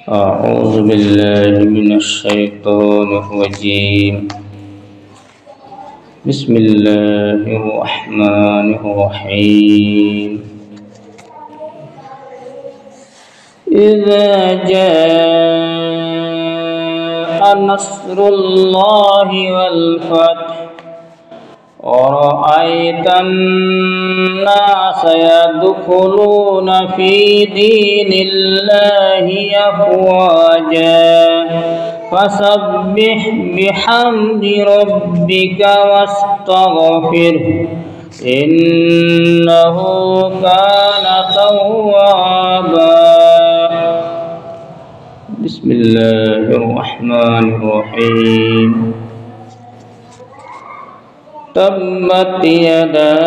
أعوذ بالله من الشيطان الرجيم. بسم الله الرحمن الرحيم. إذا جاء نصر الله والفتح ورأيت الناس يدخلون في دين الله أفواجا فسبح بحمد ربك واستغفره إنه كان توابا. بسم الله الرحمن الرحيم. تبت يدا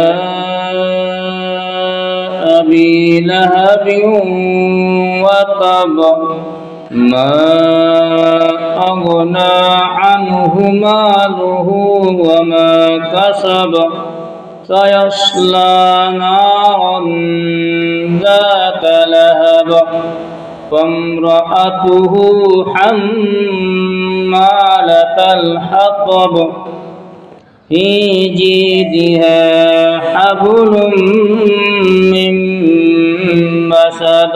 أبي لهب وتب ما أغنى عنه ماله وما كسب سيصلى نارا ذات لهب وامرأته حمالة الحطب في جيدها حبل من مسد